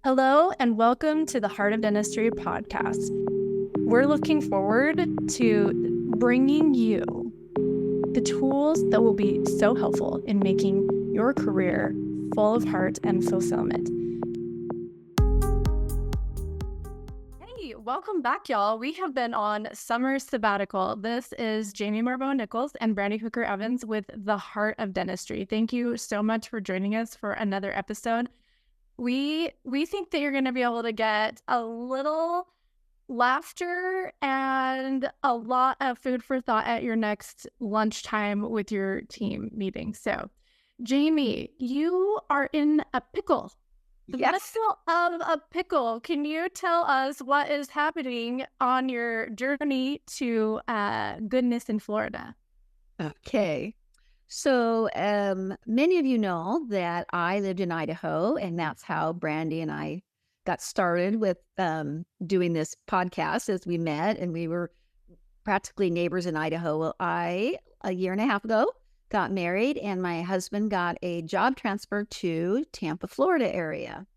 Hello, and welcome to the Heart of Dentistry podcast. We're looking forward to bringing you the tools that will be so helpful in making your career full of heart and fulfillment. Hey, welcome back, y'all. We have been on summer sabbatical. This is Jamie Marbo-Nichols and Brandi Hooker-Evans with the Heart of Dentistry. Thank you so much for joining us for another episode. We think that you're going to be able to get a little laughter and a lot of food for thought at your next lunchtime with your team meeting. So, Jamie, you are in a pickle. The middle of a pickle. Can you tell us what is happening on your journey to goodness in Florida? Okay. So many of you know that I lived in Idaho, and that's how Brandi and I got started with doing this podcast as we met, and we were practically neighbors in Idaho. Well, a year and a half ago, got married, and my husband got a job transfer to Tampa, Florida area.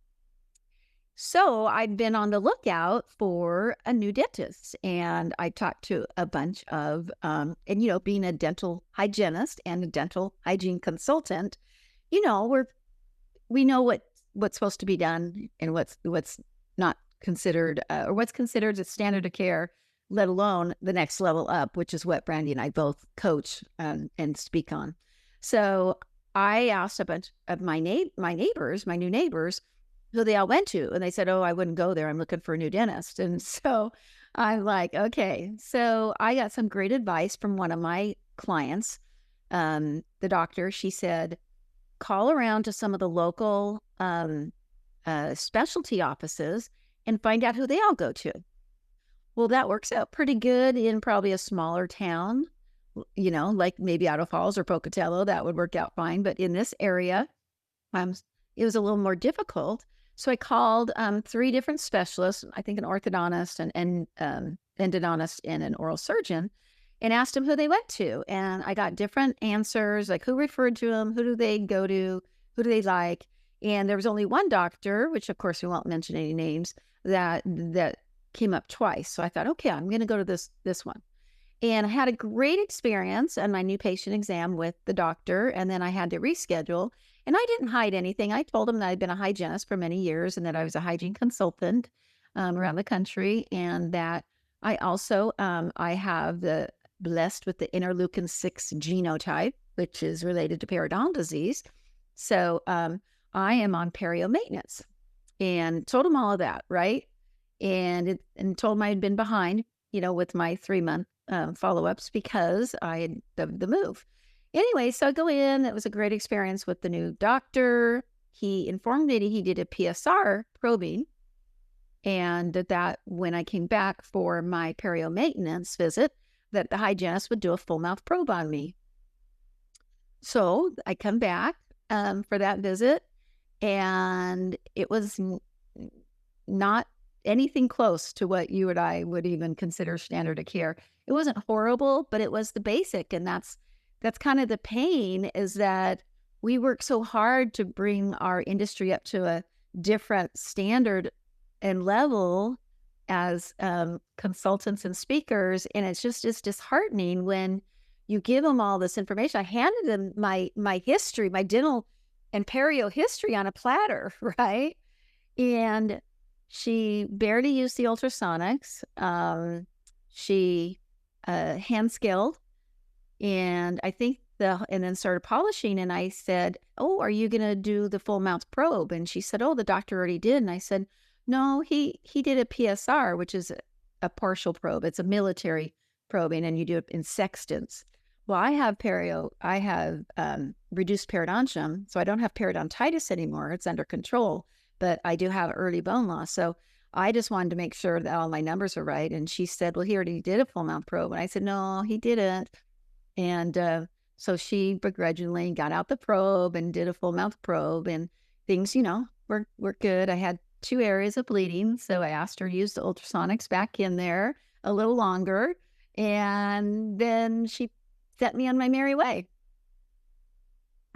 So I'd been on the lookout for a new dentist, and I talked to a bunch of, being a dental hygienist and a dental hygiene consultant, we know what's supposed to be done and what's not considered, or what's considered a standard of care, let alone the next level up, which is what Brandi and I both coach and speak on. So I asked a bunch of my new neighbors, who they all went to, and they said, "Oh, I wouldn't go there. I'm looking for a new dentist." And so I'm like, okay. So I got some great advice from one of my clients, the doctor. She said, call around to some of the local specialty offices and find out who they all go to. Well, that works out pretty good in probably a smaller town, like maybe Idaho Falls or Pocatello. That would work out fine. But in this area, it was a little more difficult. So I called 3 different specialists, I think an orthodontist, an endodontist, and an oral surgeon, and asked them who they went to. And I got different answers, like who referred to them, who do they go to, who do they like. And there was only one doctor, which of course we won't mention any names, that came up twice. So I thought, okay, I'm going to go to this one. And I had a great experience on my new patient exam with the doctor, and then I had to reschedule. And I didn't hide anything. I told him that I'd been a hygienist for many years and that I was a hygiene consultant around the country, and that I also I have the blessed with the interleukin-6 genotype, which is related to periodontal disease. So I am on perio maintenance, and told him all of that, right? And told him I had been behind, with my 3-month follow-ups because I had the move. Anyway, so I go in. It was a great experience with the new doctor. He informed me that he did a PSR probing, and that when I came back for my perio maintenance visit, that the hygienist would do a full mouth probe on me. So I come back for that visit, and it was not anything close to what you and I would even consider standard of care. It wasn't horrible, but it was the basic, and that's kind of the pain, is that we work so hard to bring our industry up to a different standard and level as consultants and speakers. And it's disheartening when you give them all this information. I handed them my history, my dental and perio history on a platter, right? And she barely used the ultrasonics. She hand scaled. And I think and then started polishing. And I said, "Oh, are you going to do the full mouth probe?" And she said, "Oh, the doctor already did." And I said, "No, he did a PSR, which is a partial probe. It's a military probing, and you do it in sextants." Well, I have reduced periodontium, so I don't have periodontitis anymore. It's under control, but I do have early bone loss. So I just wanted to make sure that all my numbers are right. And she said, "Well, he already did a full mouth probe." And I said, "No, he didn't." And so she begrudgingly got out the probe and did a full mouth probe, and things, were good. I had 2 areas of bleeding, so I asked her to use the ultrasonics back in there a little longer, and then she sent me on my merry way.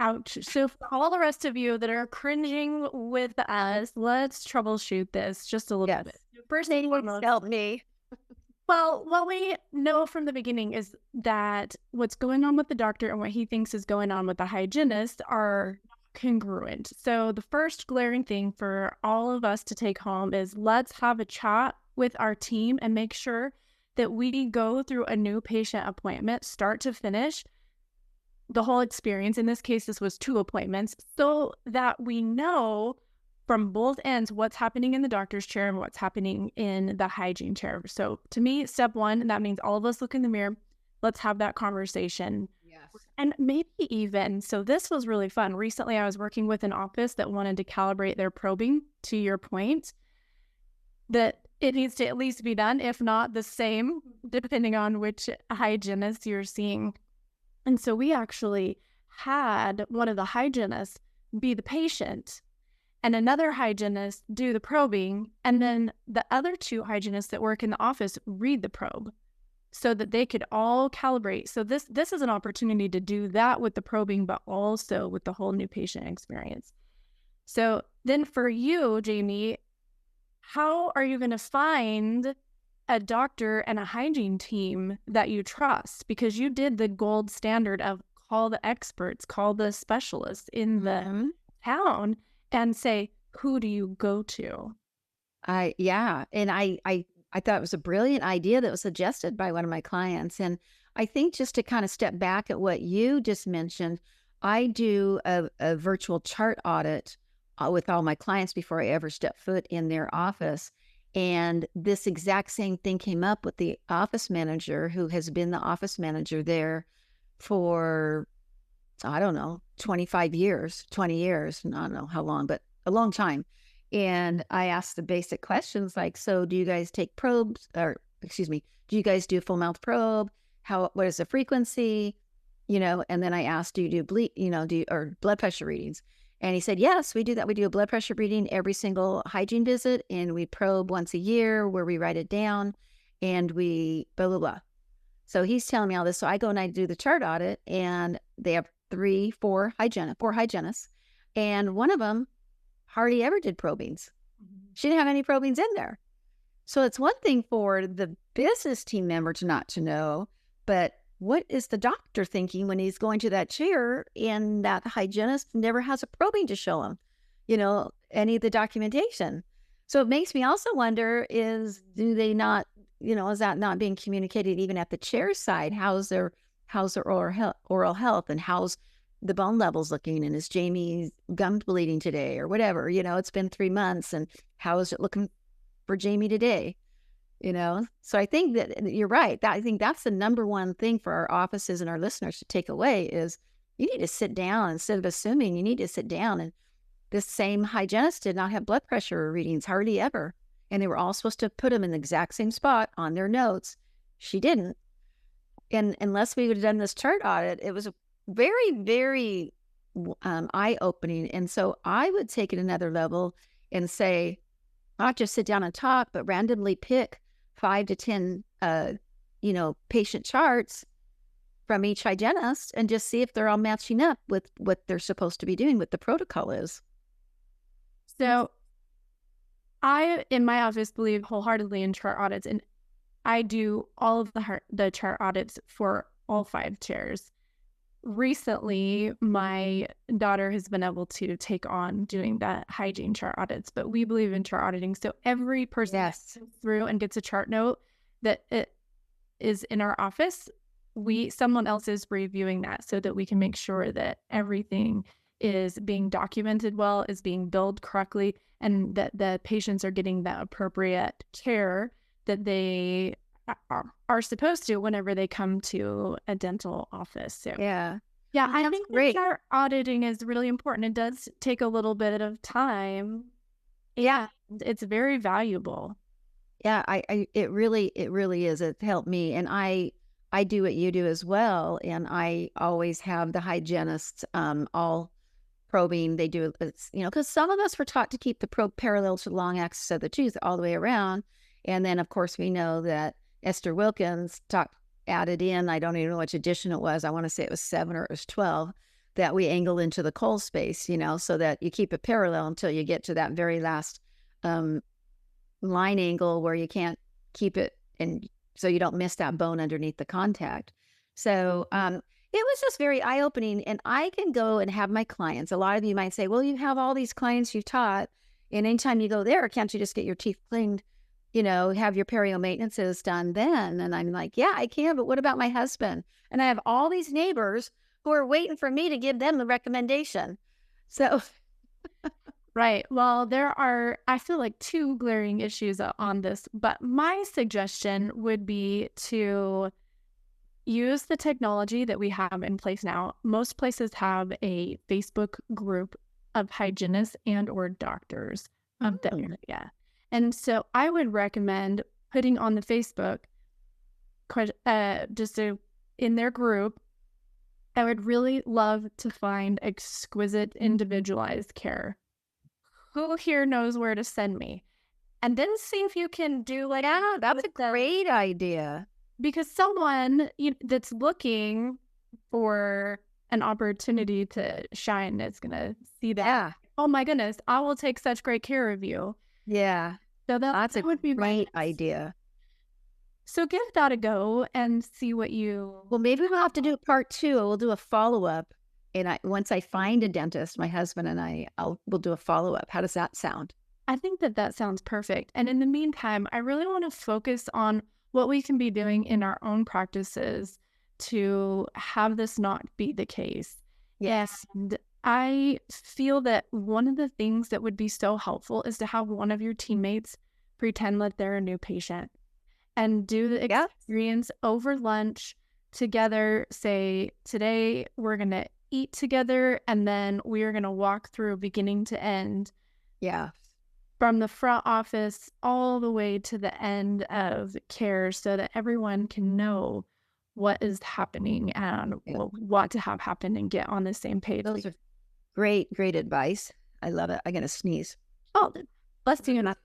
Ouch. So for all the rest of you that are cringing with us, let's troubleshoot this just a little Yes. bit. First and foremost, Help me. well, what we know from the beginning is that what's going on with the doctor and what he thinks is going on with the hygienist are congruent. So the first glaring thing for all of us to take home is let's have a chat with our team and make sure that we go through a new patient appointment, start to finish, the whole experience. In this case, this was 2 appointments, so that we know from both ends what's happening in the doctor's chair and what's happening in the hygiene chair. So to me, step 1, that means all of us look in the mirror. Let's have that conversation. Yes. And maybe even, so this was really fun. Recently, I was working with an office that wanted to calibrate their probing, to your point, that it needs to at least be done, if not the same, depending on which hygienist you're seeing. And so we actually had one of the hygienists be the patient and another hygienist do the probing, and then the other 2 hygienists that work in the office read the probe so that they could all calibrate. So this is an opportunity to do that with the probing, but also with the whole new patient experience. So then for you, Jamie, how are you going to find a doctor and a hygiene team that you trust? Because you did the gold standard of call the experts, call the specialists in the town and say, who do you go to? Yeah. And I thought it was a brilliant idea that was suggested by one of my clients. And I think just to kind of step back at what you just mentioned, I do a virtual chart audit with all my clients before I ever step foot in their office. And this exact same thing came up with the office manager who has been the office manager there for, I don't know, 25 years, 20 years. I don't know how long, but a long time. And I asked the basic questions like, so do you guys take probes, or excuse me, do you guys do full mouth probe? What is the frequency? And then I asked, do you do or blood pressure readings? And he said, yes, we do that. We do a blood pressure reading every single hygiene visit, and we probe once a year where we write it down and we blah, blah, blah. So he's telling me all this. So I go and I do the chart audit, and they have 4 hygienists, and one of them hardly ever did probings. She didn't have any probings in there. So it's one thing for the business team member to not to know, but what is the doctor thinking when he's going to that chair and that hygienist never has a probing to show him, any of the documentation? So it makes me also wonder do they not, is that not being communicated even at the chair side? How's their oral health, and how's the bone levels looking, and is Jamie's gums bleeding today or whatever? It's been 3 months, and how is it looking for Jamie today? So I think that you're right. I think that's the number one thing for our offices and our listeners to take away is you need to sit down instead of assuming. You need to sit down. And this same hygienist did not have blood pressure readings hardly ever. And they were all supposed to put them in the exact same spot on their notes. She didn't. And unless we would have done this chart audit, it was very, very eye-opening. And so I would take it another level and say, not just sit down and talk, but randomly pick 5 to 10, patient charts from each hygienist and just see if they're all matching up with what they're supposed to be doing, what the protocol is. So I, in my office, believe wholeheartedly in chart audits, and I do all of the chart audits for all 5 chairs. Recently, my daughter has been able to take on doing the hygiene chart audits, but we believe in chart auditing. So every person that comes through and gets a chart note that it is in our office, someone else is reviewing that so that we can make sure that everything is being documented well, is being billed correctly, and that the patients are getting the appropriate care that they are supposed to whenever they come to a dental office. So yeah, I think that chart auditing is really important. It does take a little bit of time. Yeah, it's very valuable. Yeah, it really is. It helped me, and I do what you do as well. And I always have the hygienists all probing. They do it, because some of us were taught to keep the probe parallel to the long axis of the tooth all the way around, and then of course we know that Esther Wilkins added in, I don't even know which edition it was. I want to say it was 7 or it was 12, that we angle into the coal space, so that you keep it parallel until you get to that very last line angle where you can't keep it, and so you don't miss that bone underneath the contact. So it was just very eye-opening, and I can go and have my clients. A lot of you might say, well, you have all these clients you've taught, and anytime you go there, can't you just get your teeth cleaned, have your perio maintenances done then? And I'm like, yeah, I can, but what about my husband? And I have all these neighbors who are waiting for me to give them the recommendation. So right. Well, there are, I feel like, two glaring issues on this, but my suggestion would be to use the technology that we have in place now. Most places have a Facebook group of hygienists and or doctors of the area. And so I would recommend putting on the Facebook, in their group, I would really love to find exquisite, individualized care. Who here knows where to send me? And then see if you can do like, that's a great idea. Because someone that's looking for an opportunity to shine is going to see that. Yeah. Oh my goodness, I will take such great care of you. Yeah. So that's that would be great idea. So give that a go and see what you... Well, maybe we'll have to do part 2. We'll do a follow-up. And once I find a dentist, my husband and we'll do a follow-up. How does that sound? I think that sounds perfect. And in the meantime, I really want to focus on what we can be doing in our own practices to have this not be the case. Yes. And I feel that one of the things that would be so helpful is to have one of your teammates pretend like they're a new patient and do the experience over lunch together. Say, today we're going to eat together, and then we are going to walk through beginning to end. Yeah. From the front office all the way to the end of care, so that everyone can know what is happening and what to have happen and get on the same page. Those are great advice. I love it. I'm going to sneeze. Oh, let's do it.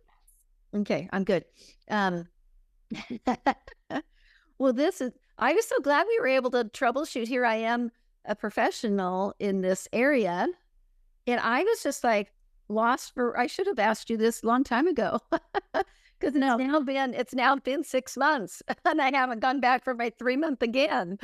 Okay, I'm good. Well, I was so glad we were able to troubleshoot. Here I am, a professional in this area, and I was just like lost I should have asked you this a long time ago, because it's now been 6 months and I haven't gone back for my 3-month again.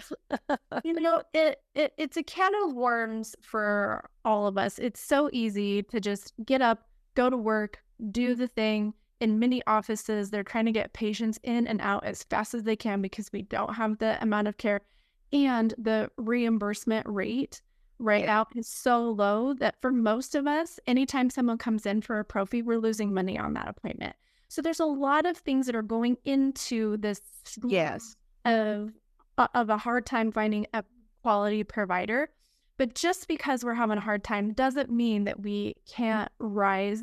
It's a can of worms for all of us. It's so easy to just get up, go to work, do the thing. In many offices, they're trying to get patients in and out as fast as they can because we don't have the amount of care, and the reimbursement rate right now is so low that for most of us, anytime someone comes in for a prophy, we're losing money on that appointment. So there's a lot of things that are going into this of a hard time finding a quality provider. But just because we're having a hard time doesn't mean that we can't rise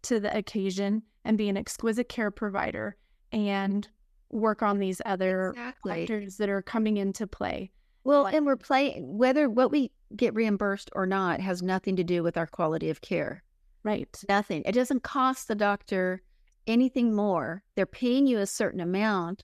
to the occasion and be an exquisite care provider and work on these other factors that are coming into play. Well, and we're playing, whether what we get reimbursed or not has nothing to do with our quality of care. Right. Nothing. It doesn't cost the doctor anything more. They're paying you a certain amount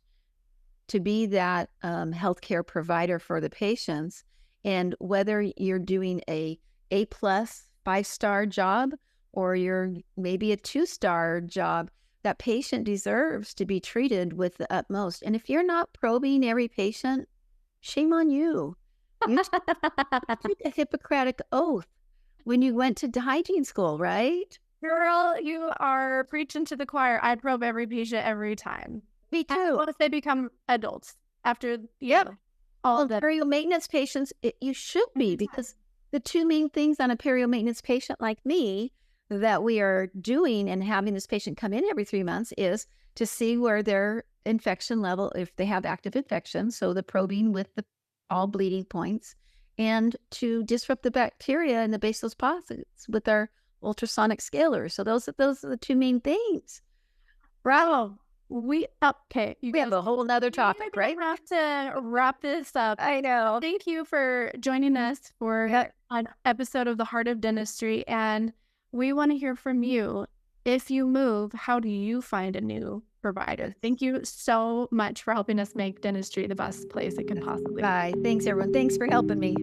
to be that healthcare provider for the patients. And whether you're doing a A+ 5-star job or you're maybe a 2-star job, that patient deserves to be treated with the utmost. And if you're not probing every patient, shame on you. You took a Hippocratic oath when you went to hygiene school, right? Girl, you are preaching to the choir. I probe every patient every time. Me too. Once they become adults after all of that. Perio maintenance patients, you should be, because the two main things on a perio maintenance patient like me that we are doing and having this patient come in every 3 months is to see where their infection level, if they have active infection, so the probing with all bleeding points, and to disrupt the bacteria in the basal deposits with our ultrasonic scalers. So those are the two main things. Bravo. We have a whole nother topic, right? We have to wrap this up. I know. Thank you for joining us for an episode of the Heart of Dentistry, and we want to hear from you. If you move, how do you find a new provider? Thank you so much for helping us make dentistry the best place it can possibly be. Bye. Thanks, everyone. Thanks for helping me.